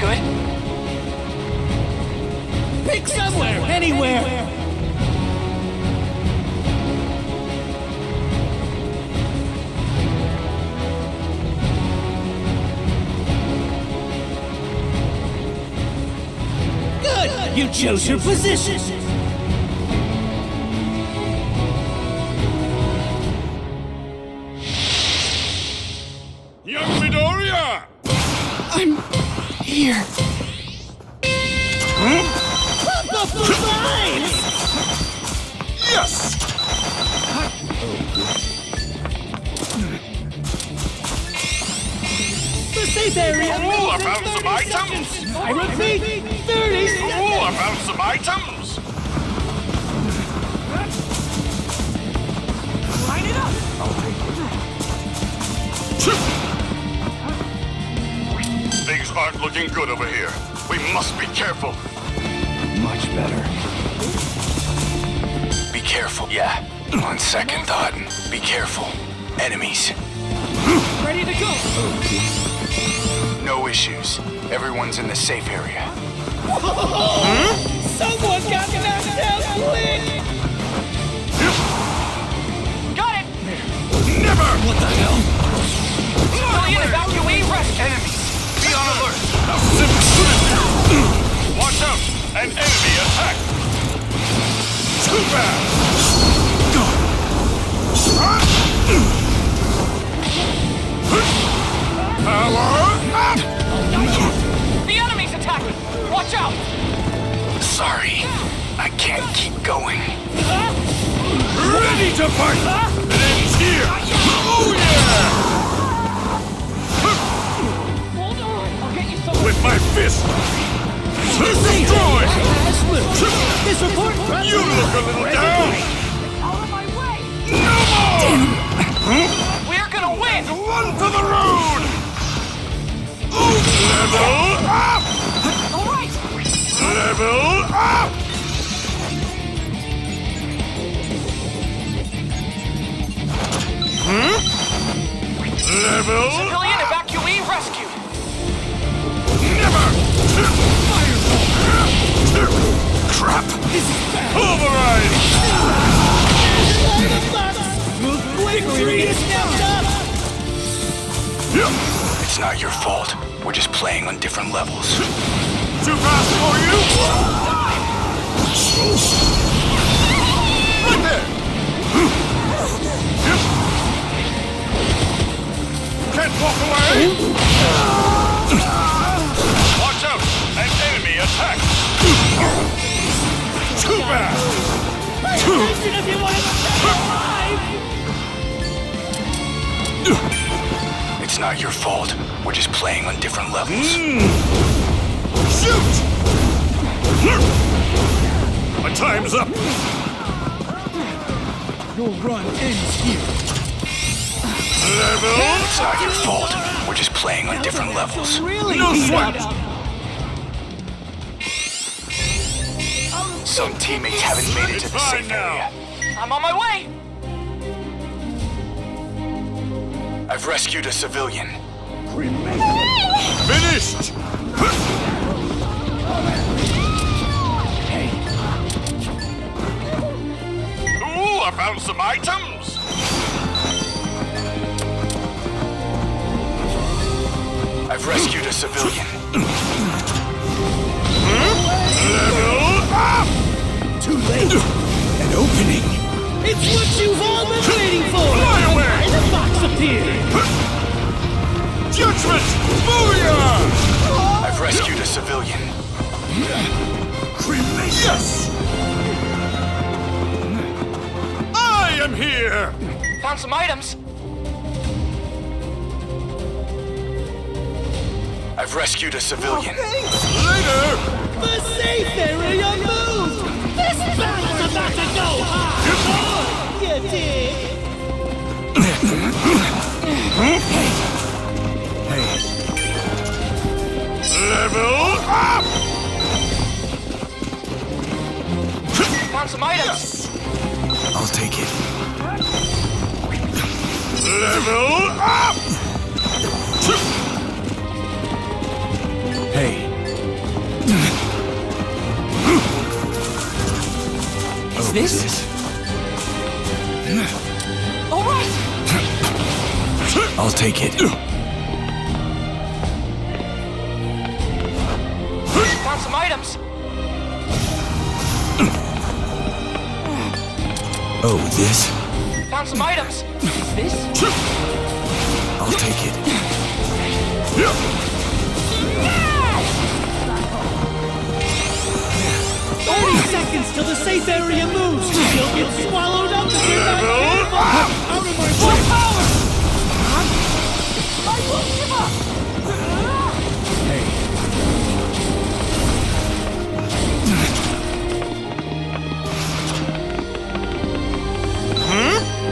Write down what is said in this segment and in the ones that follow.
good. Pick somewhere, anywhere. Good! You chose your position! Young Midoriya! I'm here. Pump up the vines! Yes! The safe area! Ooh, I found moves in some 30 items. seconds. I repeat, 30 seconds! Ooh, I found some items! Line it up! Things aren't looking good over here. We must be careful. Much better. Be careful. Yeah. On second thought, be careful. Enemies. Ready to go! No issues. Everyone's in the safe area. Someone got knocked out quick! Got it! Never! What the hell? Civilian evacuee rest. Enemies. Be on alert! How simple could it be? Watch out! An enemy attack! Too bad! Power up! The enemy's attacking. Watch out. Sorry. I can't keep going. Ready to fight! It ends here! Oh yeah! Hold on. I'll get you some. With my fist! Destroy! This report runs You look a little down! Out of my way. No more! We're gonna win. Run to the road! Level up! All right. Level up! Level Civilian up! evacuee rescued. Never! Crap! Pulverize! Move quick or you're gonna snapped up! It's not your fault. We're just playing on different levels. Too fast for you? Right there! Can't walk away! Watch out! An enemy attack! Too bad! Attention if you want to stay alive! It's not your fault. We're just playing on different levels. Shoot! My time's up! Your run ends here. Level! It's not your fault. We're just playing on different levels. Really No heat sweat. up. Some teammates haven't made it to the It's safe fine now. area. I'm on my way. I've rescued a civilian. Finished! Ooh, I found some items! I've rescued a civilian. Level up! Too late. An opening. It's what you've all been waiting for. Fly away! And the box appeared. Judgment! Booyah! I've rescued a civilian. Yes! I am here! Found some items. I've rescued a civilian. Later! The safe area moved. This battle's about to go high. You dig? Level up! Found some items. I'll take it. Level up! Hey, this? All right. I'll take it. Found some items. Oh, this? Found some items. This? I'll take it. 30 seconds till the safe area moves! You'll get swallowed up if you're not careful! Out of my way! Power! I won't give up.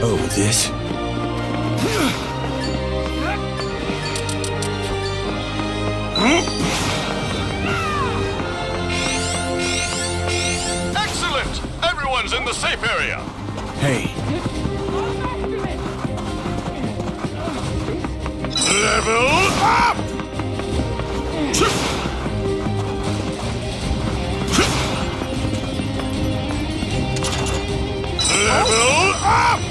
Oh, this? Excellent! Everyone's in the safe area. Hey, Level up! Level up!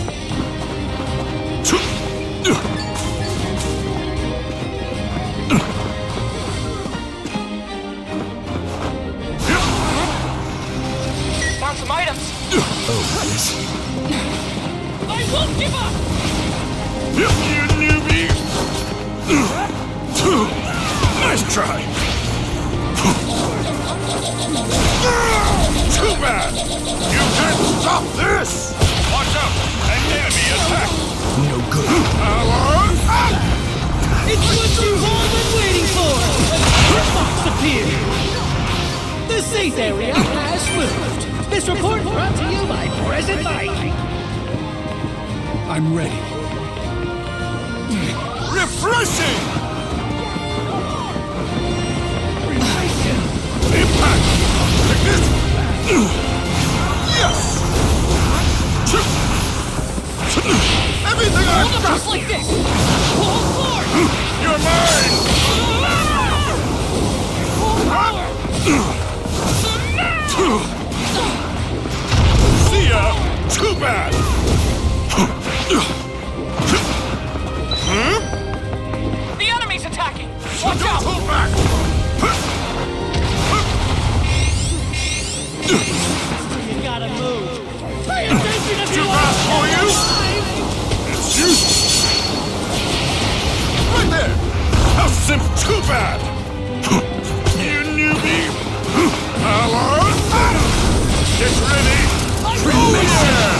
Found some items. oh, this? I won't give up. You newbie! Nice try! Too bad! You can't stop this! Watch out! An enemy attack! No good. Power up! It's what you've all been waiting for! A box appeared! The safe area has moved! This report brought to you by Present Mike! I'm ready. Refreshing! Impact! Like this! Yes! Everything I've Hold up got! just like this. Hold forward. You're mine! See ya! Too bad! The enemy's attacking. Watch Don't out. hold back! You gotta move! Pay attention if you Too want fast for you? It's you! Right there! How simple! Too bad! You newbie! Power up! Get ready! Oh yeah!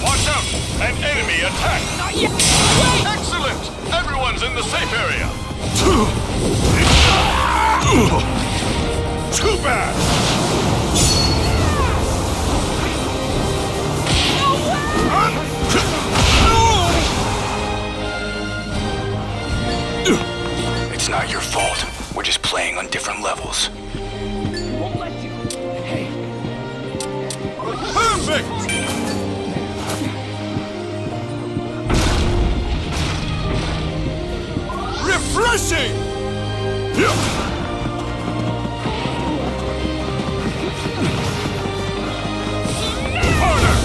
Watch out! An enemy attack! Not yet. Wait. Excellent! Everyone's in the safe area! Too bad! It's not your fault. We're just playing on different levels. Won't let you. Hey. Perfect! Refreshing! Harder!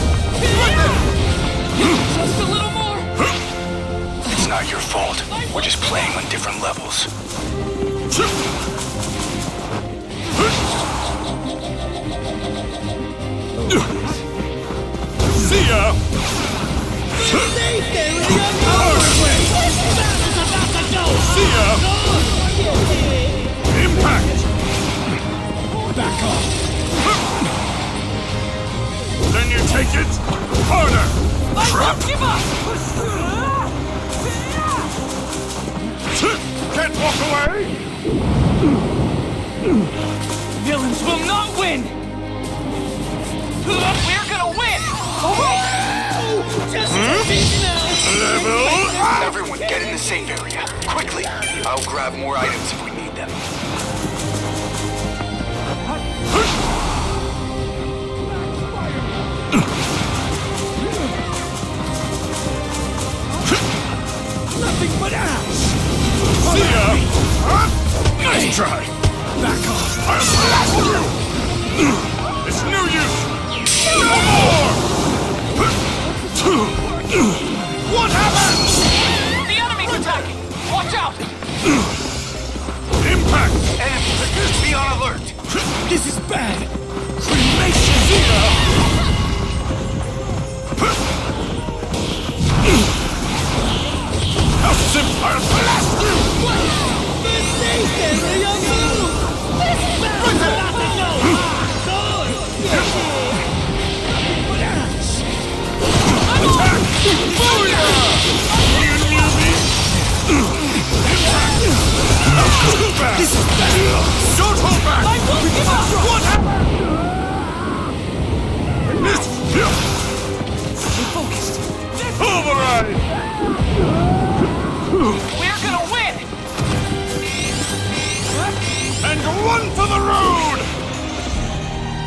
Just a little more. It's not your fault. We're just playing on different levels. See ya! safe area moves! This battle's about to go! See ya! Impact! Back off! Then you take it harder! I won't give up. Can't walk away! Villains will not win. We're gonna win. All right. Just easy now! Level up! Everyone get in the safe area. Quickly. I'll grab more items if we need them. Nothing but ass! Back off! I'll blast you! It's no use! No more! What happened? The enemy's attacking! Watch out! Impact! Enemy! Be on alert! This is bad! Cremation! How simple! I'll blast you! The safe area moved! This battle's about to go hardcore! Attack! Booyah! You newbies! Impact! Too bad! This is bad! Don't hold back! I won't give up! What happened? This... Stay focused! Override! We're gonna win! And run for the road!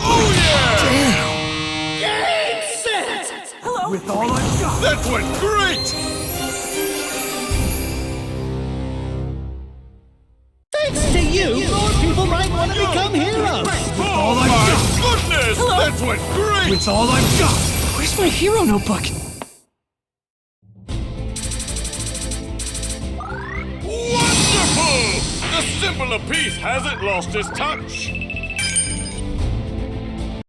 Oh yeah! Game set! Hello? With all I've got! That went great! Thanks to you, more people might want to become heroes! Oh my goodness! That went great! It's all I've got! Where's my hero notebook? Wonderful! The symbol of peace hasn't lost its touch!